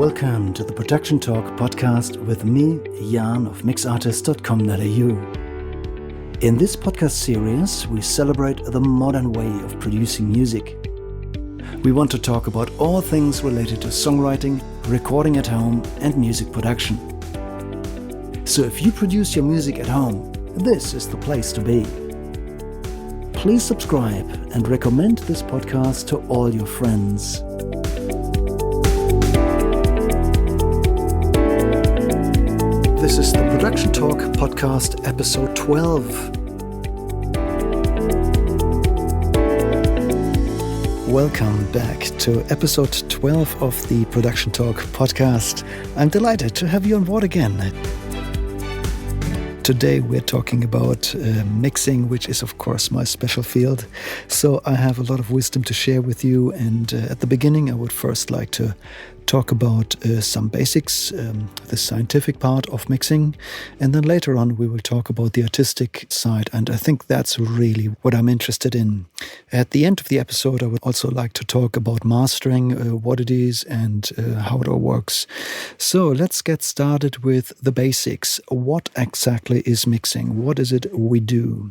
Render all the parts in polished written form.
Welcome to the Production Talk podcast with me, Jan of mixartist.com.au. In this podcast series, we celebrate the modern way of producing music. We want to talk about all things related to songwriting, recording at home, and music production. So if you produce your music at home, this is the place to be. Please subscribe and recommend this podcast to all your friends. This is the Production Talk podcast, episode 12. Welcome back to episode 12 of the Production Talk podcast. I'm delighted to have you on board again. Today we're talking about mixing, which is of course my special field. So I have a lot of wisdom to share with you, and at the beginning I would first like to talk about some basics, the scientific part of mixing, and then later on we will talk about the artistic side, and I think that's really what I'm interested in. At the end of the episode I would also like to talk about mastering, what it is and how it all works. So let's get started with the basics. What exactly is mixing? What is it we do?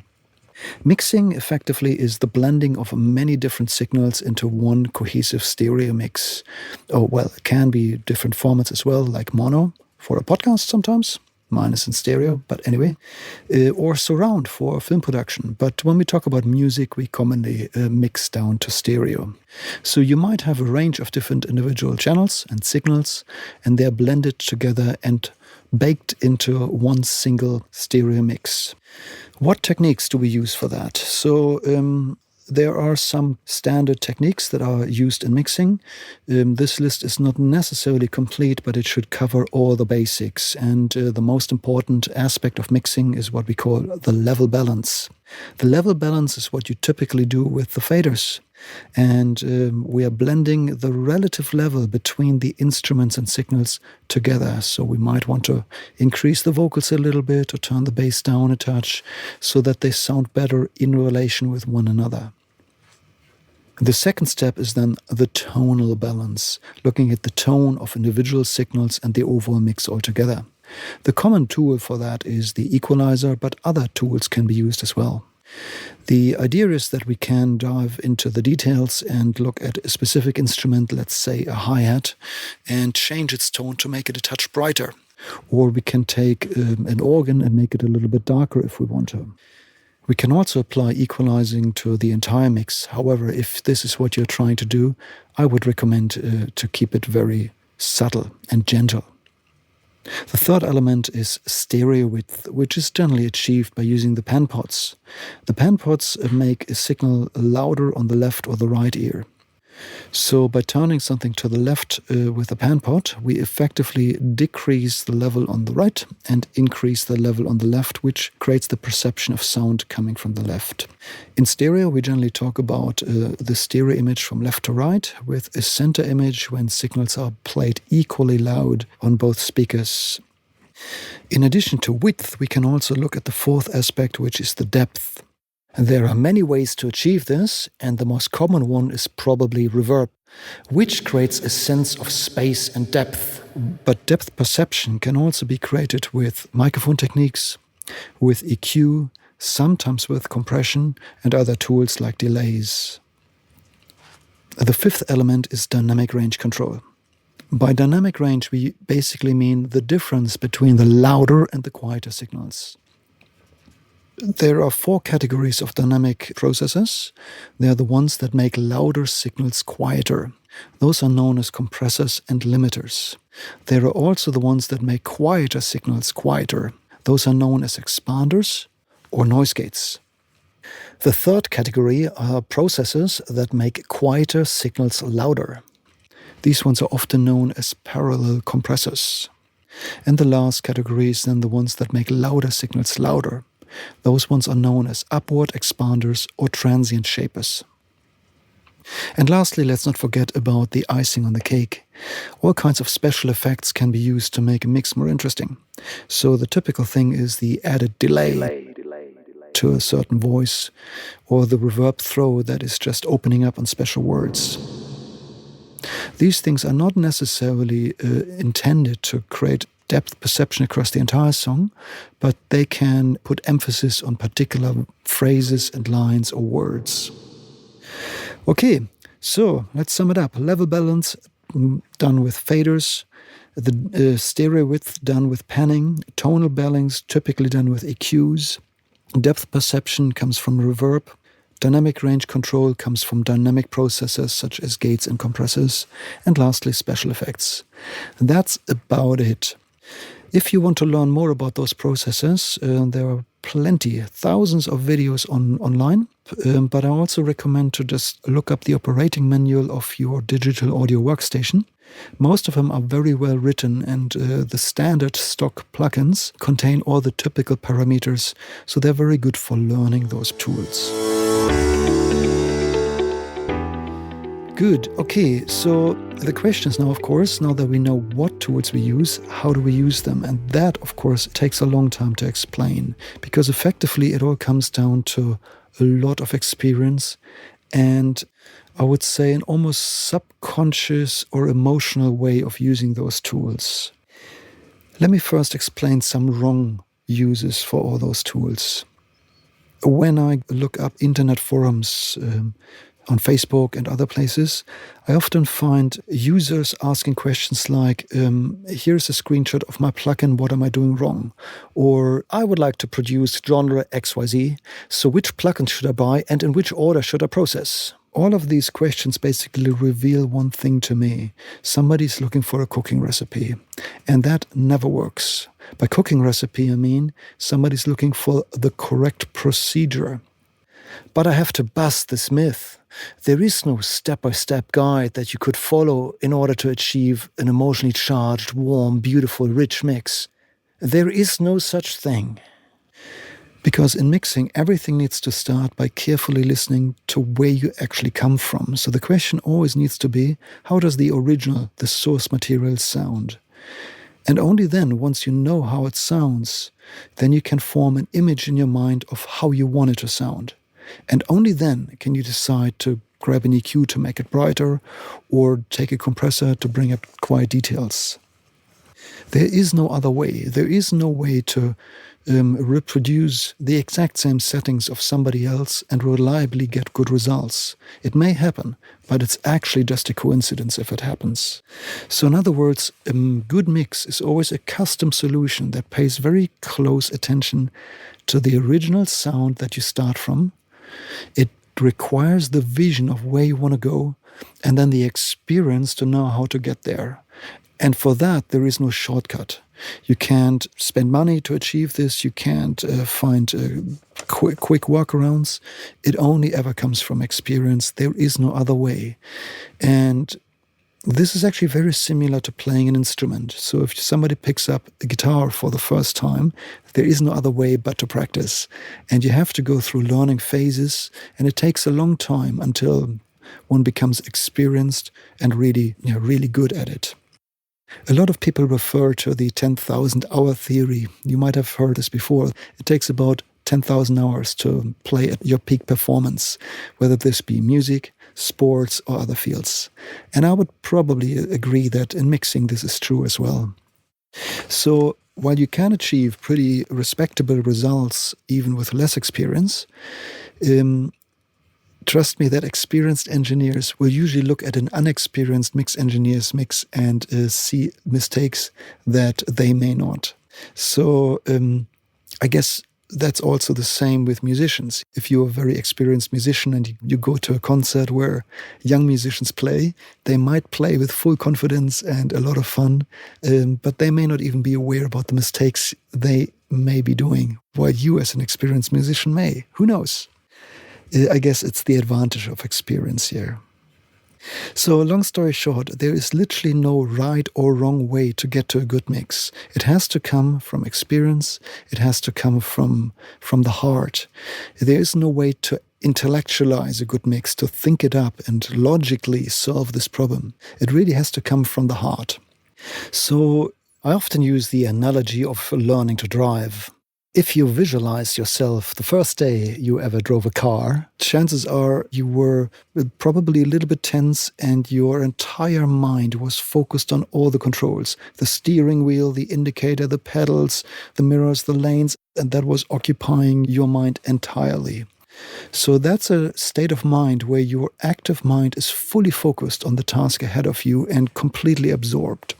Mixing effectively is the blending of many different signals into one cohesive stereo mix. It can be different formats as well, like mono for a podcast sometimes. Mine is in stereo, but anyway, or surround for film production. But when we talk about music, we commonly mix down to stereo. So you might have a range of different individual channels and signals, and they're blended together and baked into one single stereo mix. What techniques do we use for that? So there are some standard techniques that are used in mixing. This list is not necessarily complete, but it should cover all the basics. And the most important aspect of mixing is what we call the level balance. The level balance is what you typically do with the faders. And we are blending the relative level between the instruments and signals together. So we might want to increase the vocals a little bit or turn the bass down a touch so that they sound better in relation with one another. The second step is then the tonal balance, looking at the tone of individual signals and the overall mix altogether. The common tool for that is the equalizer, but other tools can be used as well. The idea is that we can dive into the details and look at a specific instrument, let's say a hi-hat, and change its tone to make it a touch brighter. Or we can take an organ and make it a little bit darker if we want to. We can also apply equalizing to the entire mix. However, if this is what you're trying to do, I would recommend to keep it very subtle and gentle. The third element is stereo width, which is generally achieved by using the pan pots. The pan pots make a signal louder on the left or the right ear. So by turning something to the left with a pan pot, we effectively decrease the level on the right and increase the level on the left, which creates the perception of sound coming from the left. In stereo, we generally talk about the stereo image from left to right, with a center image when signals are played equally loud on both speakers. In addition to width, we can also look at the fourth aspect, which is the depth. There are many ways to achieve this, and the most common one is probably reverb, which creates a sense of space and depth. But depth perception can also be created with microphone techniques, with EQ, sometimes with compression, and other tools like delays. The fifth element is dynamic range control. By dynamic range, we basically mean the difference between the louder and the quieter signals. There are 4 categories of dynamic processors. They are the ones that make louder signals quieter. Those are known as compressors and limiters. There are also the ones that make quieter signals quieter. Those are known as expanders or noise gates. The third category are processors that make quieter signals louder. These ones are often known as parallel compressors. And the last category is then the ones that make louder signals louder. Those ones are known as upward expanders or transient shapers. And lastly, let's not forget about the icing on the cake. All kinds of special effects can be used to make a mix more interesting. So the typical thing is the added delay to a certain voice, or the reverb throw that is just opening up on special words. These things are not necessarily intended to create depth perception across the entire song, but they can put emphasis on particular phrases and lines or words. Okay, so let's sum it up. Level balance done with faders, the stereo width done with panning, tonal balance typically done with EQs, depth perception comes from reverb, dynamic range control comes from dynamic processors such as gates and compressors, and lastly special effects. That's about it. If you want to learn more about those processors, there are plenty, thousands of videos online, but I also recommend to just look up the operating manual of your digital audio workstation. Most of them are very well written, and the standard stock plugins contain all the typical parameters, so they're very good for learning those tools. Good. Okay, so the question is now, of course, now that we know what tools we use, how do we use them? And that, of course, takes a long time to explain, because effectively it all comes down to a lot of experience and I would say an almost subconscious or emotional way of using those tools. Let me first explain some wrong uses for all those tools. When I look up internet forums on Facebook and other places, I often find users asking questions like, here's a screenshot of my plugin, what am I doing wrong? Or, I would like to produce genre XYZ, so which plugin should I buy and in which order should I process? All of these questions basically reveal one thing to me. Somebody's looking for a cooking recipe, and that never works. By cooking recipe, I mean somebody's looking for the correct procedure. But I have to bust this myth. There is no step-by-step guide that you could follow in order to achieve an emotionally charged, warm, beautiful, rich mix. There is no such thing. Because in mixing, everything needs to start by carefully listening to where you actually come from. So the question always needs to be, how does the original, the source material sound? And only then, once you know how it sounds, then you can form an image in your mind of how you want it to sound. And only then can you decide to grab an EQ to make it brighter or take a compressor to bring up quiet details. There is no other way. There is no way to reproduce the exact same settings of somebody else and reliably get good results. It may happen, but it's actually just a coincidence if it happens. So in other words, a good mix is always a custom solution that pays very close attention to the original sound that you start from. It requires the vision of where you want to go and then the experience to know how to get there. And for that, there is no shortcut. You can't spend money to achieve this. You can't find quick workarounds. It only ever comes from experience. There is no other way. And this is actually very similar to playing an instrument. So if somebody picks up a guitar for the first time, there is no other way but to practice. And you have to go through learning phases. And it takes a long time until one becomes experienced and really good at it. A lot of people refer to the 10,000 hour theory. You might have heard this before. It takes about 10,000 hours to play at your peak performance, whether this be music, sports, or other fields. And I would probably agree that in mixing this is true as well. So while you can achieve pretty respectable results even with less experience, trust me that experienced engineers will usually look at an unexperienced mix engineer's mix and see mistakes that they may not. So I guess that's also the same with musicians. If you're a very experienced musician and you go to a concert where young musicians play, they might play with full confidence and a lot of fun, but they may not even be aware about the mistakes they may be doing, while you as an experienced musician may. Who knows? I guess it's the advantage of experience here. So long story short, there is literally no right or wrong way to get to a good mix. It has to come from experience. It has to come from the heart. There is no way to intellectualize a good mix, to think it up and logically solve this problem. It really has to come from the heart. So I often use the analogy of learning to drive. If you visualize yourself the first day you ever drove a car, chances are you were probably a little bit tense and your entire mind was focused on all the controls, the steering wheel, the indicator, the pedals, the mirrors, the lanes, and that was occupying your mind entirely. So that's a state of mind where your active mind is fully focused on the task ahead of you and completely absorbed.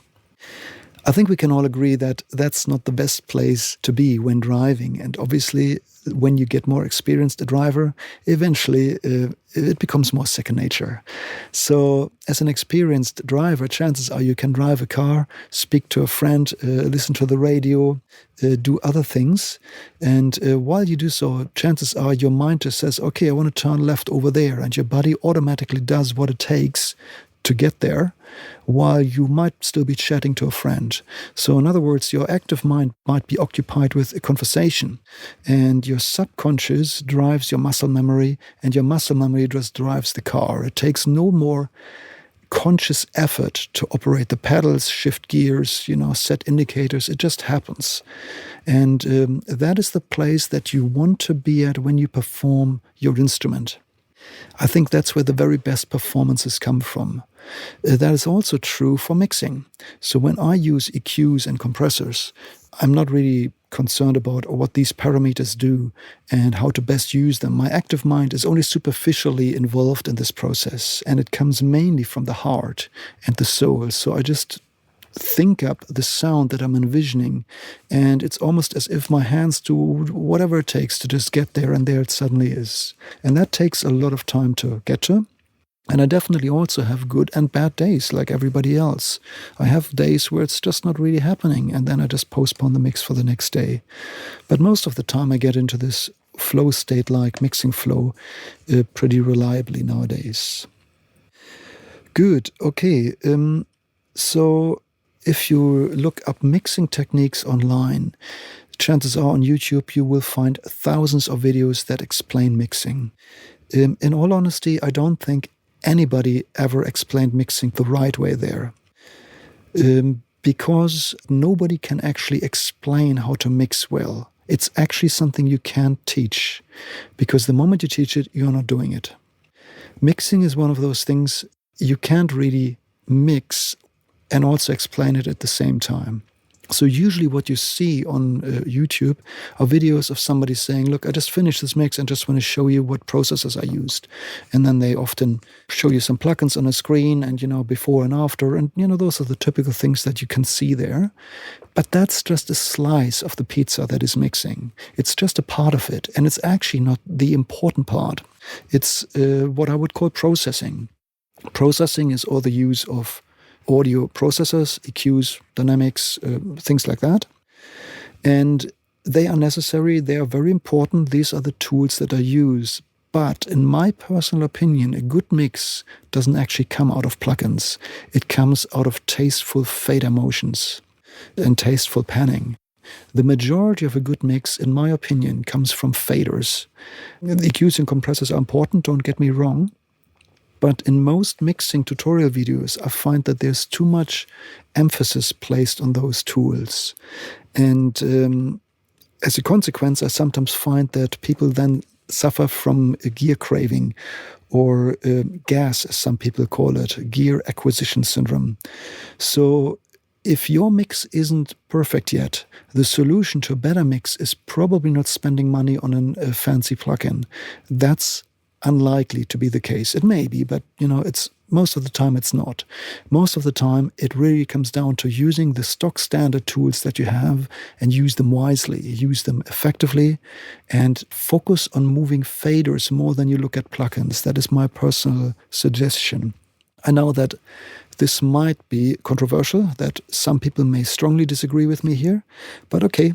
I think we can all agree that that's not the best place to be when driving. And obviously, when you get more experienced a driver, eventually it becomes more second nature. So as an experienced driver, chances are you can drive a car, speak to a friend, listen to the radio, do other things. And while you do so, chances are your mind just says, okay, I want to turn left over there. And your body automatically does what it takes to get there, while you might still be chatting to a friend. So in other words, your active mind might be occupied with a conversation, and your subconscious drives your muscle memory, and your muscle memory just drives the car. It takes no more conscious effort to operate the pedals, shift gears, set indicators. It just happens. And that is the place that you want to be at when you perform your instrument. I think that's where the very best performances come from. That is also true for mixing. So when I use EQs and compressors, I'm not really concerned about what these parameters do and how to best use them. My active mind is only superficially involved in this process, and it comes mainly from the heart and the soul. So I just think up the sound that I'm envisioning, and it's almost as if my hands do whatever it takes to just get there, and there it suddenly is. And that takes a lot of time to get to. And I definitely also have good and bad days like everybody else. I have days where it's just not really happening, and then I just postpone the mix for the next day. But most of the time I get into this flow state, like mixing flow, pretty reliably nowadays. Good. Okay. So if you look up mixing techniques online, chances are on YouTube you will find thousands of videos that explain mixing. In all honesty, I don't think anybody ever explained mixing the right way there. Because nobody can actually explain how to mix well. It's actually something you can't teach, because the moment you teach it, you're not doing it. Mixing is one of those things you can't really mix and also explain it at the same time. So usually what you see on YouTube are videos of somebody saying, look, I just finished this mix and just want to show you what processors I used. And then they often show you some plugins on a screen and, before and after. And, those are the typical things that you can see there. But that's just a slice of the pizza that is mixing. It's just a part of it. And it's actually not the important part. It's what I would call processing. Processing is all the use of audio processors, EQs, dynamics, things like that. And they are necessary. They are very important. These are the tools that I use. But in my personal opinion, a good mix doesn't actually come out of plugins. It comes out of tasteful fader motions and tasteful panning. The majority of a good mix, in my opinion, comes from faders. The EQs and compressors are important, don't get me wrong. But in most mixing tutorial videos, I find that there's too much emphasis placed on those tools. And as a consequence, I sometimes find that people then suffer from a gear craving, or GAS, as some people call it, gear acquisition syndrome. So if your mix isn't perfect yet, the solution to a better mix is probably not spending money on a fancy plugin. That's unlikely to be the case. It may be, but it's most of the time it's not. Most of the time it really comes down to using the stock standard tools that you have and use them wisely, use them effectively, and focus on moving faders more than you look at plugins. That is my personal suggestion. I know that this might be controversial, that some people may strongly disagree with me here, but okay,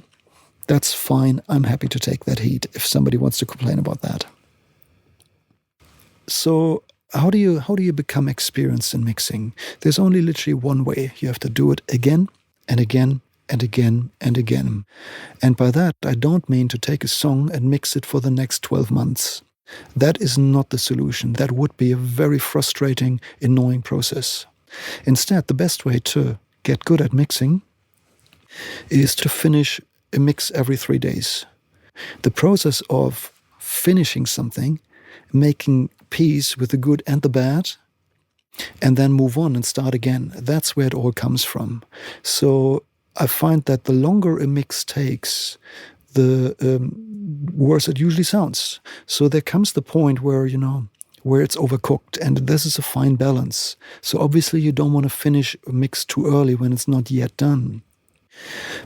that's fine. I'm happy to take that heat if somebody wants to complain about that. So how do you become experienced in mixing? There's only literally one way. You have to do it again and again and again and again. And by that, I don't mean to take a song and mix it for the next 12 months. That is not the solution. That would be a very frustrating, annoying process. Instead, the best way to get good at mixing is to finish a mix every 3 days. The process of finishing something, making peace with the good and the bad, and then move on and start again. That's where it all comes from. So I find that the longer a mix takes, the worse it usually sounds. So there comes the point where, where it's overcooked, and this is a fine balance. So obviously you don't want to finish a mix too early when it's not yet done.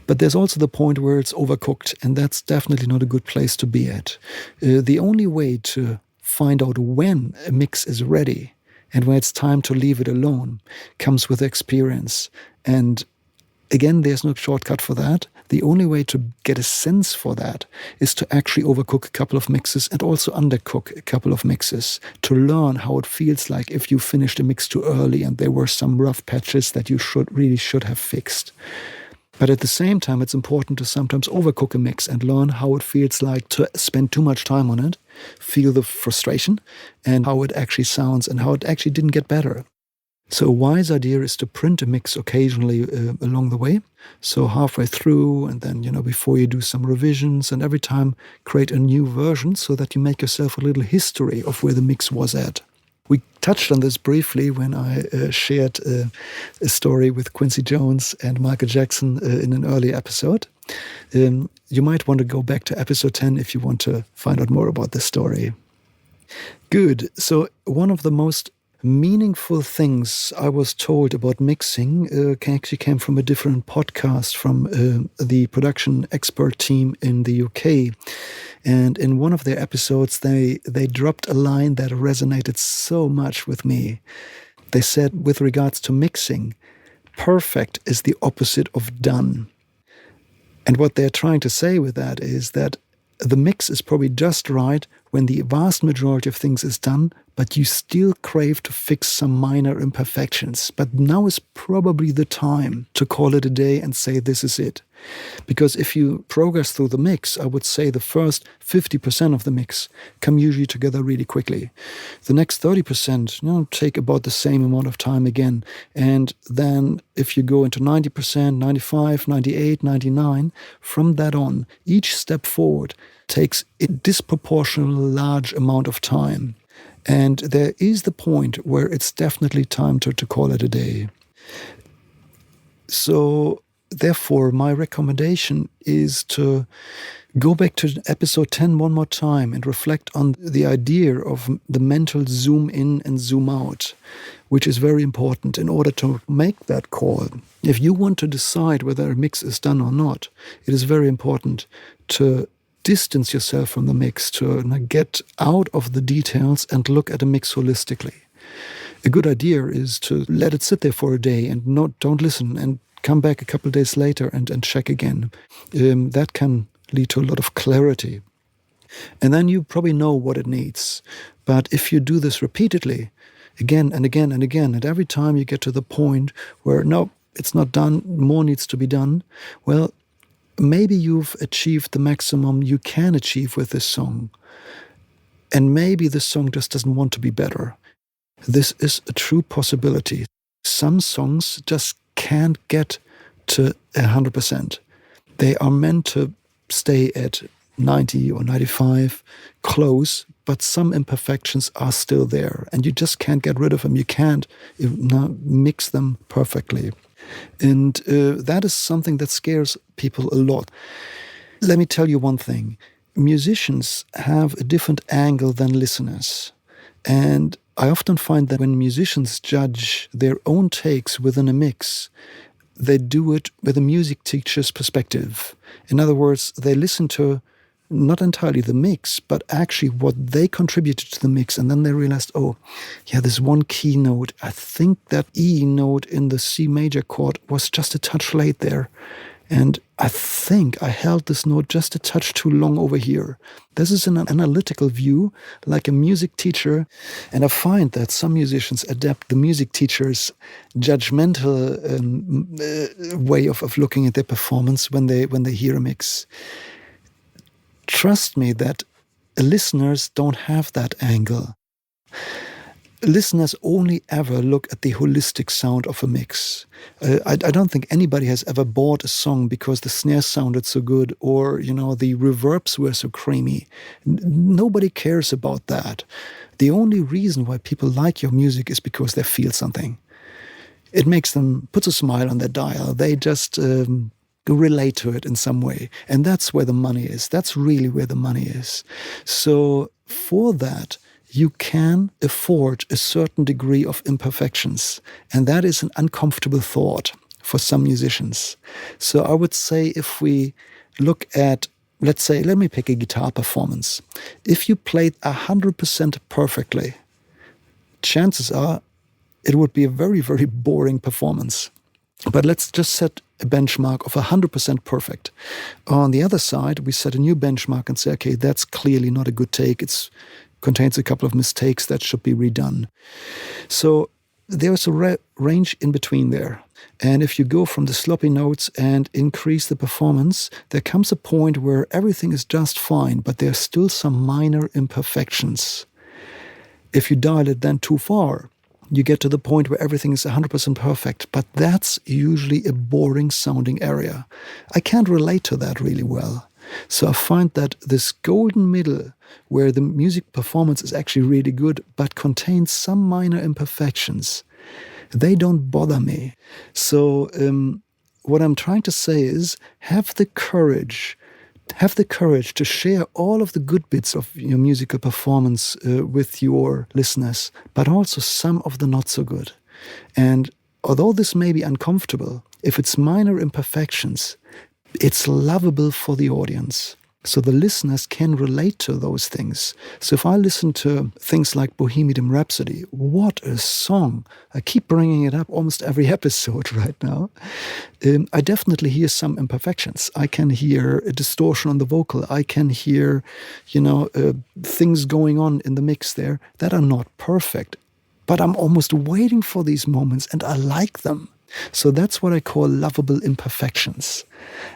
But there's also the point where it's overcooked, and that's definitely not a good place to be at. The only way to find out when a mix is ready and when it's time to leave it alone comes with experience. And again, there's no shortcut for that. The only way to get a sense for that is to actually overcook a couple of mixes and also undercook a couple of mixes, to learn how it feels like if you finished a mix too early and there were some rough patches that you really should have fixed. But at the same time, it's important to sometimes overcook a mix and learn how it feels like to spend too much time on it, feel the frustration, and how it actually sounds and how it actually didn't get better. So a wise idea is to print a mix occasionally along the way. So halfway through, and then, before you do some revisions, and every time create a new version so that you make yourself a little history of where the mix was at. We touched on this briefly when I shared a story with Quincy Jones and Michael Jackson in an earlier episode. You might want to go back to episode 10 if you want to find out more about this story. Good. So one of the most meaningful things I was told about mixing actually came from a different podcast from the production expert team in the UK. And in one of their episodes, they dropped a line that resonated so much with me. They said, with regards to mixing, perfect is the opposite of done. And what they're trying to say with that is that the mix is probably just right when the vast majority of things is done, but you still crave to fix some minor imperfections. But now is probably the time to call it a day and say this is it. Because if you progress through the mix, I would say the first 50% of the mix come usually together really quickly. The next 30%, take about the same amount of time again. And then if you go into 90%, 95, 98, 99, from that on, each step forward takes a disproportionately large amount of time. And there is the point where it's definitely time to call it a day. So therefore, my recommendation is to go back to episode 10 one more time and reflect on the idea of the mental zoom in and zoom out, which is very important in order to make that call. If you want to decide whether a mix is done or not, it is very important to distance yourself from the mix, to get out of the details and look at a mix holistically. A good idea is to let it sit there for a day and don't listen, and come back a couple of days later and check again. That can lead to a lot of clarity. And then you probably know what it needs. But if you do this repeatedly, again and again and again, and every time you get to the point where, no, it's not done, more needs to be done, well, maybe you've achieved the maximum you can achieve with this song. And maybe this song just doesn't want to be better. This is a true possibility. Some songs just can't get to 100%. They are meant to stay at 90 or 95, close, but some imperfections are still there, and you just can't get rid of them. You can't mix them perfectly. And that is something that scares people a lot. Let me tell you one thing. Musicians have a different angle than listeners. And I often find that when musicians judge their own takes within a mix, they do it with a music teacher's perspective. In other words, they listen to not entirely the mix, but actually what they contributed to the mix. And then they realized, this one key note, I think that E note in the C major chord was just a touch late there. And I think I held this note just a touch too long over here. This is an analytical view, like a music teacher. And I find that some musicians adapt the music teacher's judgmental way of looking at their performance when they hear a mix. Trust me that listeners don't have that angle. listeners only ever look at the holistic sound of a mix. I don't think anybody has ever bought a song because the snares sounded so good or, the reverbs were so creamy. Nobody cares about that. The only reason why people like your music is because they feel something. It makes them, puts a smile on their dial. They just relate to it in some way. And that's where the money is. That's really where the money is. So for that, you can afford a certain degree of imperfections. And that is an uncomfortable thought for some musicians. So I would say if we look at, let's say, let me pick a guitar performance. If you played 100% perfectly, chances are it would be a very, very boring performance. But let's just set a benchmark of 100% perfect. On the other side, we set a new benchmark and say, okay, that's clearly not a good take. It contains a couple of mistakes that should be redone. So there's a range in between there. And if you go from the sloppy notes and increase the performance, there comes a point where everything is just fine, but there's still some minor imperfections. If you dial it then too far, you get to the point where everything is 100% perfect, but that's usually a boring sounding area. I can't relate to that really well. So I find that this golden middle, where the music performance is actually really good, but contains some minor imperfections, they don't bother me. So what I'm trying to say is have the courage to share all of the good bits of your musical performance with your listeners, but also some of the not so good. And although this may be uncomfortable, if it's minor imperfections, it's lovable for the audience. So the listeners can relate to those things. So if I listen to things like Bohemian Rhapsody, what a song. I keep bringing it up almost every episode right now. I definitely hear some imperfections. I can hear a distortion on the vocal. I can hear, things going on in the mix there that are not perfect. But I'm almost waiting for these moments and I like them. So that's what I call lovable imperfections.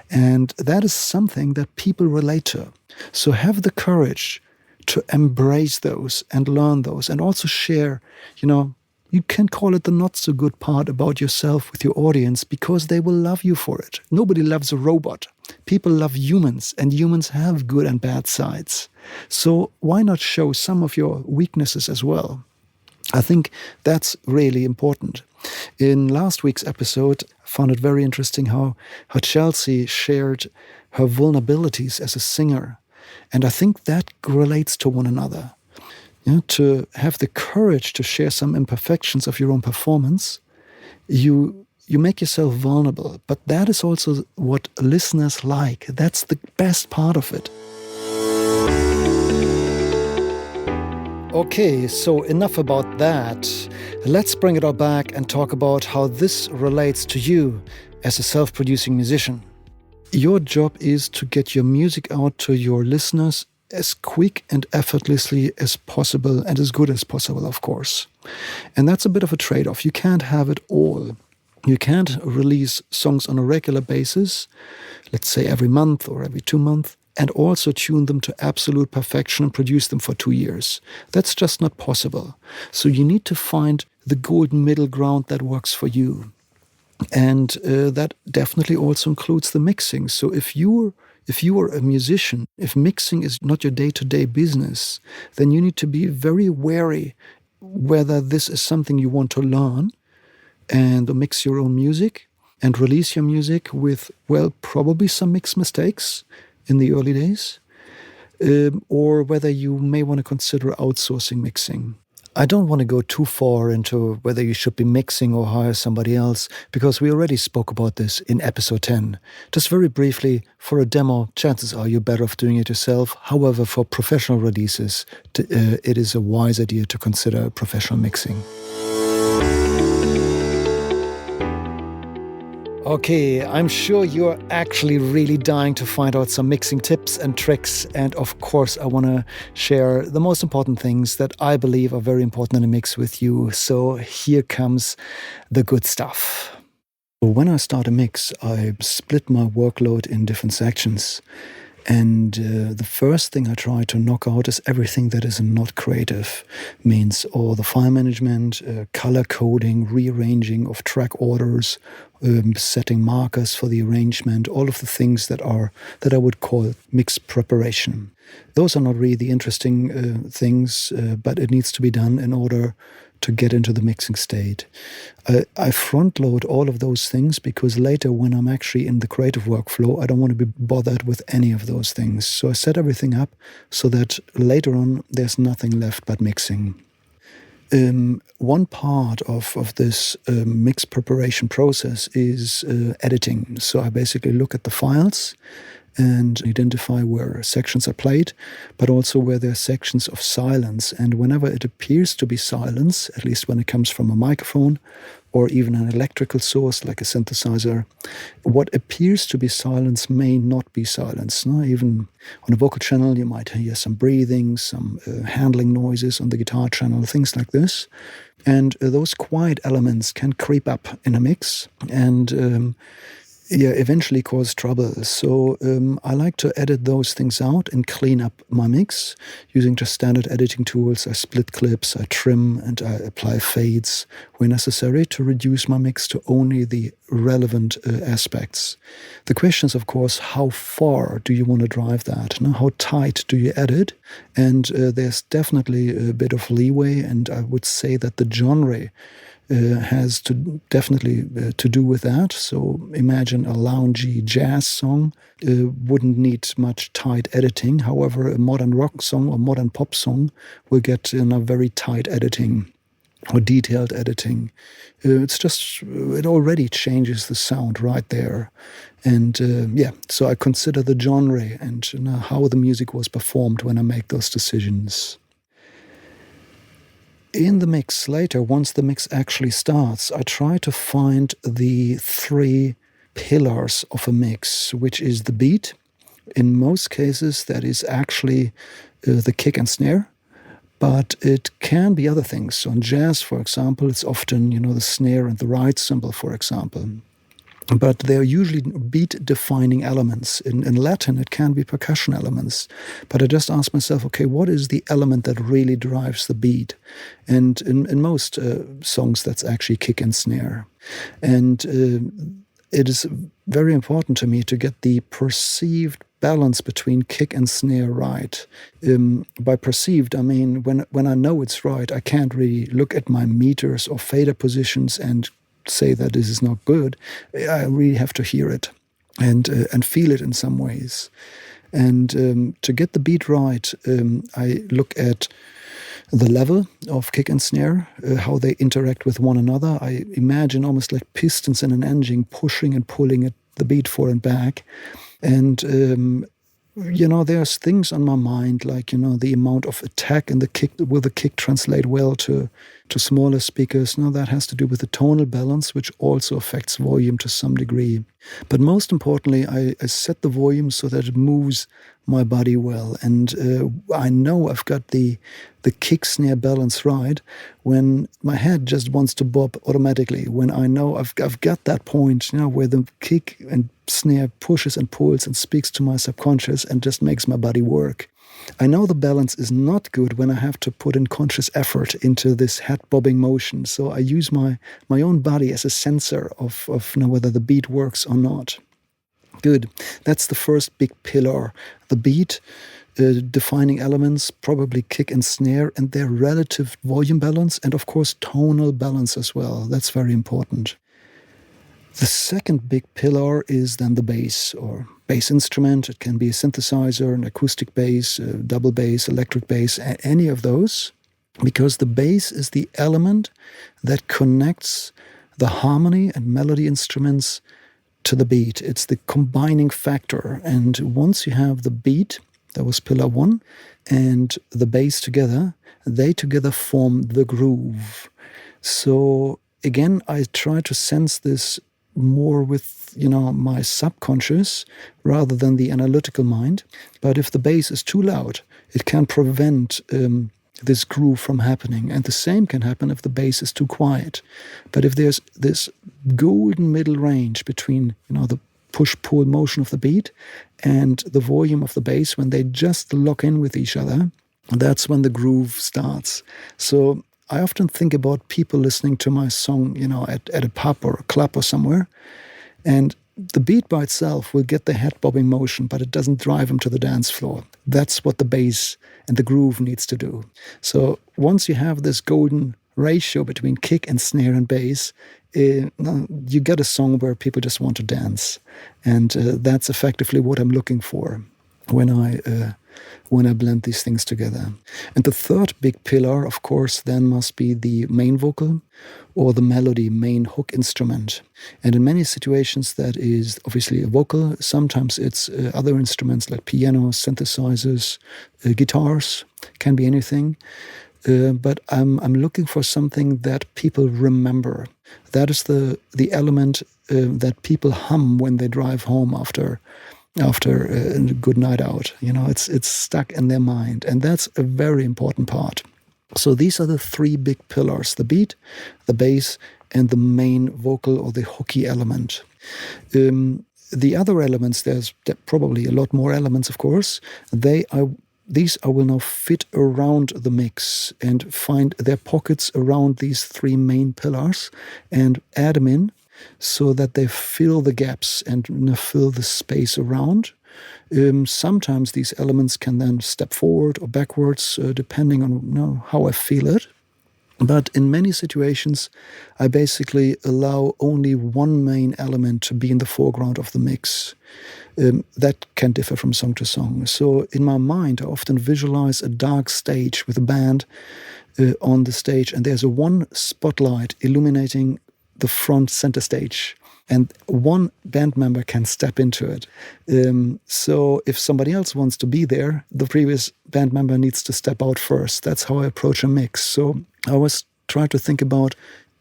And that is something that people relate to. So have the courage to embrace those and learn those and also share, you can call it the not so good part about yourself with your audience because they will love you for it. Nobody loves a robot. People love humans and humans have good and bad sides. So why not show some of your weaknesses as well? I think that's really important. In last week's episode, I found it very interesting how Chelsea shared her vulnerabilities as a singer. And I think that relates to one another. To have the courage to share some imperfections of your own performance, you make yourself vulnerable. But that is also what listeners like. That's the best part of it. Okay, so enough about that. Let's bring it all back and talk about how this relates to you as a self-producing musician. Your job is to get your music out to your listeners as quick and effortlessly as possible and as good as possible, of course. And that's a bit of a trade-off. You can't have it all. You can't release songs on a regular basis, let's say every month or every 2 months, and also tune them to absolute perfection and produce them for 2 years. That's just not possible. So you need to find the golden middle ground that works for you. And that definitely also includes the mixing. So if you are a musician, if mixing is not your day-to-day business, then you need to be very wary whether this is something you want to learn and mix your own music and release your music with, probably some mix mistakes in the early days, or whether you may want to consider outsourcing mixing. I don't want to go too far into whether you should be mixing or hire somebody else, because we already spoke about this in episode 10. Just very briefly, for a demo, chances are you're better off doing it yourself. However, for professional releases, it is a wise idea to consider professional mixing. Okay, I'm sure you're actually really dying to find out some mixing tips and tricks. And of course, I want to share the most important things that I believe are very important in a mix with you. So here comes the good stuff. When I start a mix, I split my workload in different sections. And the first thing I try to knock out is everything that is not creative. Means all the file management, color coding, rearranging of track orders, setting markers for the arrangement, all of the things that I would call mix preparation. Those are not really the interesting things, but it needs to be done in order to get into the mixing state. I front load all of those things because later when I'm actually in the creative workflow, I don't want to be bothered with any of those things. So I set everything up so that later on there's nothing left but mixing. One part of this mix preparation process is editing. So I basically look at the files and identify where sections are played, but also where there are sections of silence. And whenever it appears to be silence, at least when it comes from a microphone or even an electrical source like a synthesizer, what appears to be silence may not be silence. No? Even on a vocal channel, you might hear some breathing, some handling noises on the guitar channel, things like this. And those quiet elements can creep up in a mix and eventually cause trouble. So I like to edit those things out and clean up my mix using just standard editing tools. I split clips, I trim, and I apply fades where necessary to reduce my mix to only the relevant aspects. The question is, of course, how far do you want to drive that? Now, how tight do you edit? And there's definitely a bit of leeway, and I would say that the genre has to definitely to do with that. So imagine a loungy jazz song wouldn't need much tight editing. However, a modern rock song or modern pop song will get in a very tight editing or detailed editing. It already changes the sound right there. And so I consider the genre and how the music was performed when I make those decisions. In the mix later, once the mix actually starts, I try to find the three pillars of a mix, which is the beat. In most cases, that is actually the kick and snare, but it can be other things. So in jazz, for example, it's often, the snare and the ride cymbal, for example. But they're usually beat-defining elements. In Latin, it can be percussion elements. But I just ask myself, okay, what is the element that really drives the beat? And in most songs, that's actually kick and snare. And it is very important to me to get the perceived balance between kick and snare right. By perceived, I mean when I know it's right, I can't really look at my meters or fader positions and say that this is not good. I really have to hear it and feel it in some ways. And to get the beat right, I look at the level of kick and snare, how they interact with one another. I imagine almost like pistons in an engine pushing and pulling at the beat forward and back. And there's things on my mind like, the amount of attack in the kick. Will the kick translate well to smaller speakers? No, that has to do with the tonal balance, which also affects volume to some degree. But most importantly, I set the volume so that it moves my body well. And I know I've got the kick-snare balance right when my head just wants to bob automatically, when I know I've got that point, where the kick and snare pushes and pulls and speaks to my subconscious and just makes my body work. I know the balance is not good when I have to put in conscious effort into this head-bobbing motion. So I use my own body as a sensor of whether the beat works or not. Good. That's the first big pillar. The beat, defining elements, probably kick and snare, and their relative volume balance, and of course tonal balance as well. That's very important. The second big pillar is then the bass or bass instrument. It can be a synthesizer, an acoustic bass, a double bass, electric bass, any of those, because the bass is the element that connects the harmony and melody instruments to the beat. It's the combining factor. And once you have the beat, that was pillar one, and the bass together, they together form the groove. So again, I try to sense this more with, my subconscious rather than the analytical mind. But if the bass is too loud, it can prevent this groove from happening. And the same can happen if the bass is too quiet. But if there's this golden middle range between, the push-pull motion of the beat and the volume of the bass, when they just lock in with each other, that's when the groove starts. So I often think about people listening to my song, at a pub or a club or somewhere, and the beat by itself will get the head bobbing motion, but it doesn't drive them to the dance floor. That's what the bass and the groove needs to do. So once you have this golden ratio between kick and snare and bass, you get a song where people just want to dance. And that's effectively what I'm looking for when I blend these things together. And the third big pillar, of course, then must be the main vocal or the melody main hook instrument. And in many situations, that is obviously a vocal. Sometimes it's other instruments like piano, synthesizers, guitars, can be anything. But I'm looking for something that people remember. That is the element that people hum when they drive home after a good night out. It's stuck in their mind, and that's a very important part. So these are the three big pillars: the beat, the bass, and the main vocal or the hooky element. The other elements, there's probably a lot more elements, of course. These I will now fit around the mix and find their pockets around these three main pillars and add them in so that they fill the gaps and fill the space around. Sometimes these elements can then step forward or backwards, depending on how I feel it. But in many situations, I basically allow only one main element to be in the foreground of the mix. That can differ from song to song. So in my mind, I often visualize a dark stage with a band on the stage, and there's one spotlight illuminating the front center stage, and one band member can step into it. So if somebody else wants to be there, the previous band member needs to step out first. That's how I approach a mix. So I always try to think about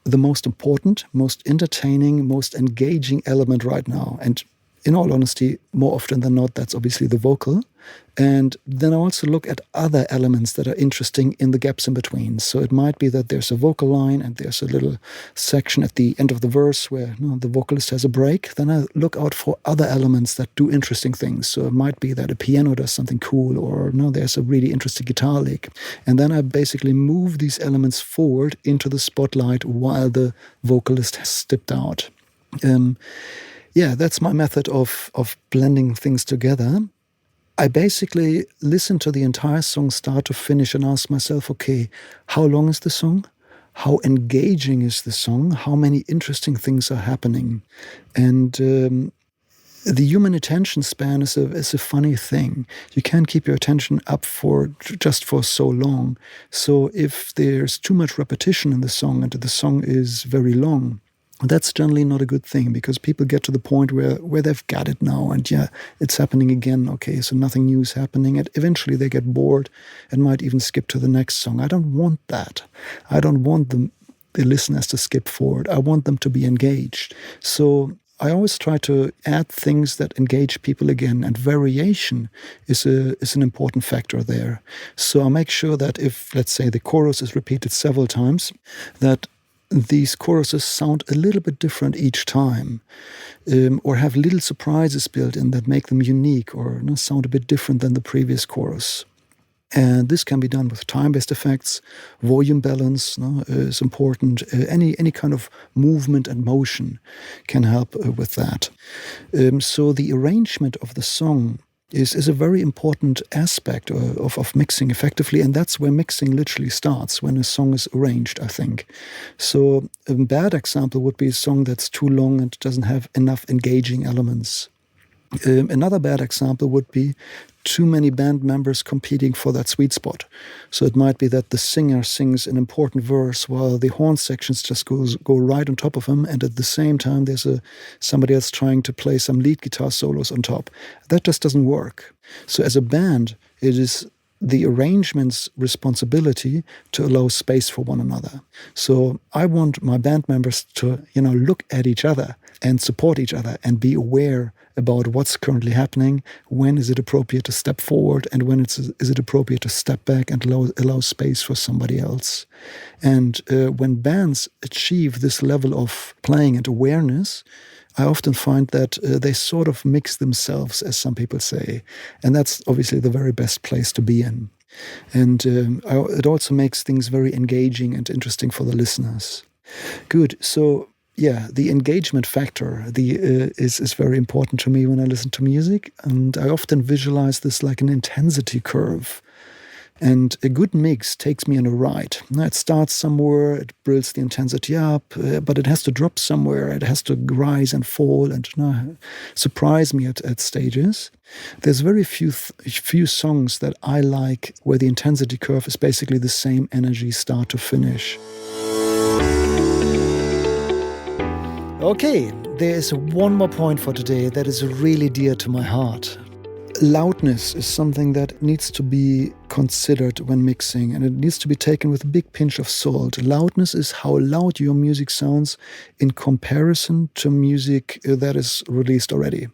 the most important, most entertaining, most engaging element right now. And in all honesty, more often than not, that's obviously the vocal. And then I also look at other elements that are interesting in the gaps in between. So it might be that there's a vocal line and there's a little section at the end of the verse where the vocalist has a break. Then I look out for other elements that do interesting things. So it might be that a piano does something cool, or there's a really interesting guitar lick. And then I basically move these elements forward into the spotlight while the vocalist has stepped out. That's my method of blending things together. I basically listen to the entire song start to finish and ask myself, okay, how long is the song? How engaging is the song? How many interesting things are happening? And the human attention span is a funny thing. You can't keep your attention up for so long. So if there's too much repetition in the song and the song is very long, that's generally not a good thing, because people get to the point where they've got it now, and it's happening again. Okay, so nothing new is happening, and eventually they get bored and might even skip to the next song. I don't want that. I don't want the listeners to skip forward. I want them to be engaged. So I always try to add things that engage people again, and variation is an important factor there. So I make sure that if, let's say, the chorus is repeated several times, that these choruses sound a little bit different each time, or have little surprises built in that make them unique, or sound a bit different than the previous chorus. And this can be done with time-based effects. Volume balance is important. Any kind of movement and motion can help with that. So the arrangement of the song is a very important aspect of mixing effectively, and that's where mixing literally starts, when a song is arranged, I think. So a bad example would be a song that's too long and doesn't have enough engaging elements. Another bad example would be too many band members competing for that sweet spot. So it might be that the singer sings an important verse while the horn sections just go right on top of him, and at the same time there's somebody else trying to play some lead guitar solos on top. That just doesn't work. So as a band, it is the arrangement's responsibility to allow space for one another. So I want my band members to, look at each other and support each other and be aware about what's currently happening, when is it appropriate to step forward, and when is it appropriate to step back and allow space for somebody else. And when bands achieve this level of playing and awareness, I often find that they sort of mix themselves, as some people say. And that's obviously the very best place to be in. And it also makes things very engaging and interesting for the listeners. Good. So, yeah, the engagement factor is very important to me when I listen to music. And I often visualize this like an intensity curve. And a good mix takes me on a ride. Now, it starts somewhere, it builds the intensity up, but it has to drop somewhere. It has to rise and fall and surprise me at stages. There's very few songs that I like where the intensity curve is basically the same energy start to finish. Okay, there is one more point for today that is really dear to my heart. Loudness is something that needs to be considered when mixing, and it needs to be taken with a big pinch of salt. Loudness is how loud your music sounds in comparison to music that is released already.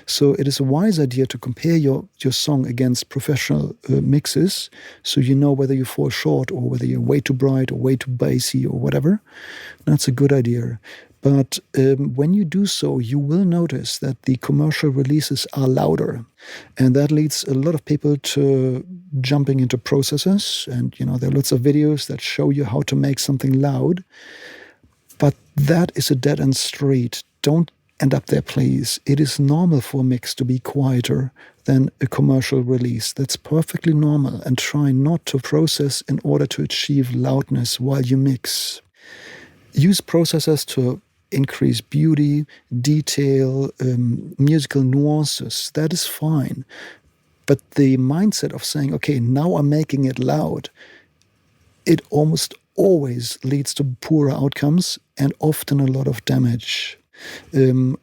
So it is a wise idea to compare your song against professional mixes, so you know whether you fall short or whether you're way too bright or way too bassy or whatever. That's a good idea. But when you do so, you will notice that the commercial releases are louder. And that leads a lot of people to jumping into processors. And, there are lots of videos that show you how to make something loud. But that is a dead-end street. Don't end up there, please. It is normal for a mix to be quieter than a commercial release. That's perfectly normal. And try not to process in order to achieve loudness while you mix. Use processors to increase beauty, detail, musical nuances. That is fine. But the mindset of saying, okay, now I'm making it loud, it almost always leads to poorer outcomes and often a lot of damage,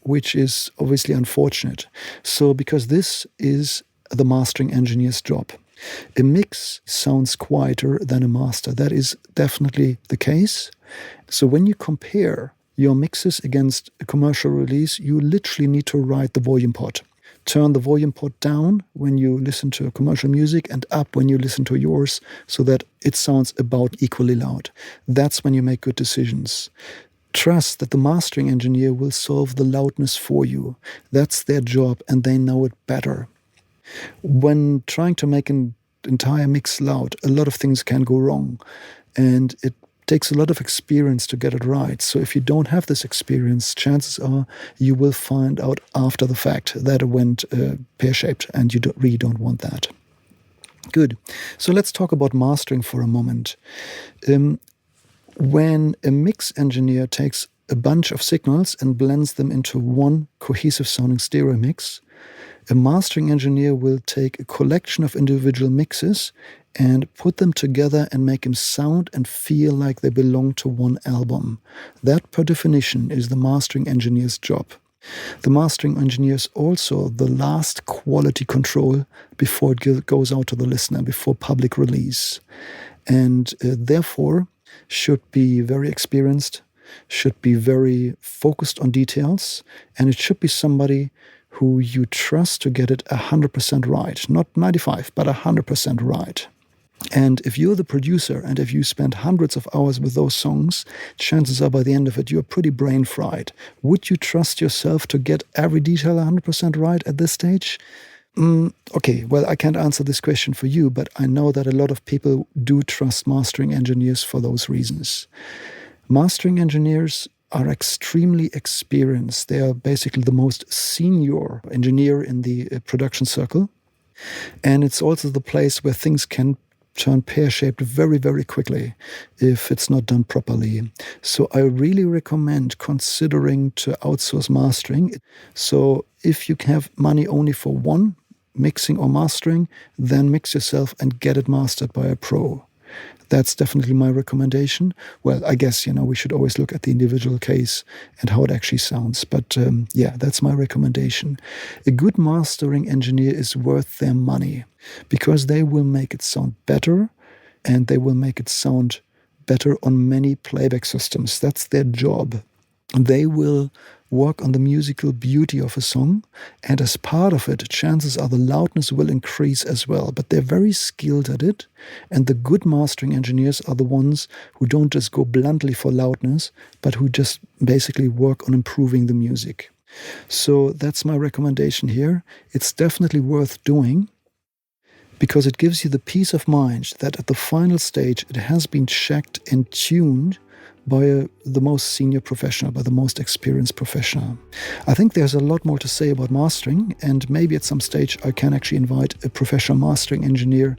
which is obviously unfortunate. So because this is the mastering engineer's job. A mix sounds quieter than a master. That is definitely the case. So when you compare your mixes against a commercial release, you literally need to ride the volume pot. Turn the volume pot down when you listen to commercial music and up when you listen to yours so that it sounds about equally loud. That's when you make good decisions. Trust that the mastering engineer will solve the loudness for you. That's their job and they know it better. When trying to make an entire mix loud, a lot of things can go wrong. And it takes a lot of experience to get it right. So if you don't have this experience, chances are you will find out after the fact that it went pear-shaped, and you really don't want that. Good. So let's talk about mastering for a moment. When a mix engineer takes a bunch of signals and blends them into one cohesive sounding stereo mix, a mastering engineer will take a collection of individual mixes and put them together and make them sound and feel like they belong to one album. That, per definition, is the mastering engineer's job. The mastering engineer is also the last quality control before it goes out to the listener, before public release. And therefore should be very experienced, should be very focused on details, and it should be somebody who you trust to get it 100% right. Not 95, but 100% right. And if you're the producer and if you spend hundreds of hours with those songs, chances are by the end of it, you're pretty brain fried. Would you trust yourself to get every detail 100% right at this stage? Okay, well, I can't answer this question for you, but I know that a lot of people do trust mastering engineers for those reasons. Mastering engineers are extremely experienced. They are basically the most senior engineer in the production circle. And it's also the place where things can turn pear-shaped very, very quickly if it's not done properly. So I really recommend considering to outsource mastering. So if you have money only for one, mixing or mastering, then mix yourself and get it mastered by a pro. That's definitely my recommendation. Well, I guess, we should always look at the individual case and how it actually sounds. But yeah, that's my recommendation. A good mastering engineer is worth their money because they will make it sound better and they will make it sound better on many playback systems. That's their job. They will work on the musical beauty of a song, and as part of it, chances are the loudness will increase as well. But they're very skilled at it, and the good mastering engineers are the ones who don't just go bluntly for loudness, but who just basically work on improving the music. So that's my recommendation here. It's definitely worth doing because it gives you the peace of mind that at the final stage it has been checked and tuned by the most senior professional, by the most experienced professional. I think there's a lot more to say about mastering, and maybe at some stage I can actually invite a professional mastering engineer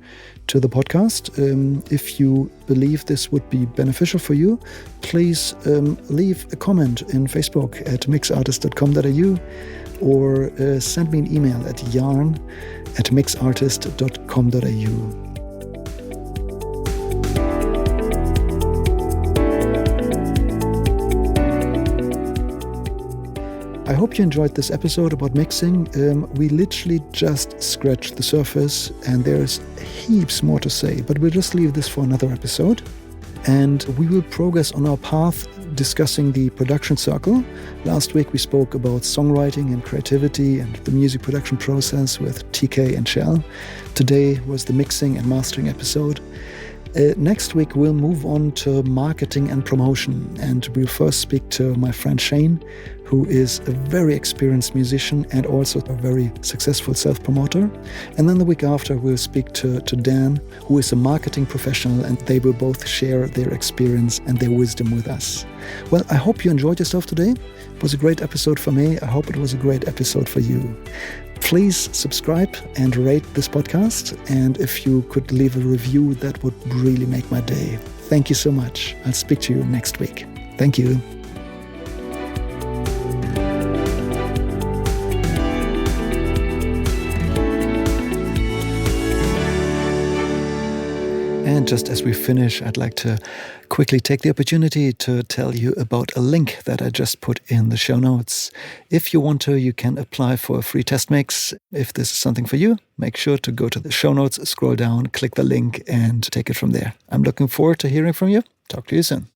to the podcast. If you believe this would be beneficial for you, please leave a comment in Facebook at mixartist.com.au or send me an email at yarn@mixartist.com.au. I hope you enjoyed this episode about mixing. We literally just scratched the surface and there's heaps more to say, but we'll just leave this for another episode. And we will progress on our path discussing the production circle. Last week we spoke about songwriting and creativity and the music production process with TK and Shell. Today was the mixing and mastering episode. Next week we'll move on to marketing and promotion, and we'll first speak to my friend Shane, who is a very experienced musician and also a very successful self-promoter. And then the week after we'll speak to Dan, who is a marketing professional, and they will both share their experience and their wisdom with us. Well, I hope you enjoyed yourself today. It was a great episode for me. I hope it was a great episode for you. Please subscribe and rate this podcast. And if you could leave a review, that would really make my day. Thank you so much. I'll speak to you next week. Thank you. And just as we finish, I'd like to quickly take the opportunity to tell you about a link that I just put in the show notes. If you want to, you can apply for a free test mix. If this is something for you, make sure to go to the show notes, scroll down, click the link, and take it from there. I'm looking forward to hearing from you. Talk to you soon.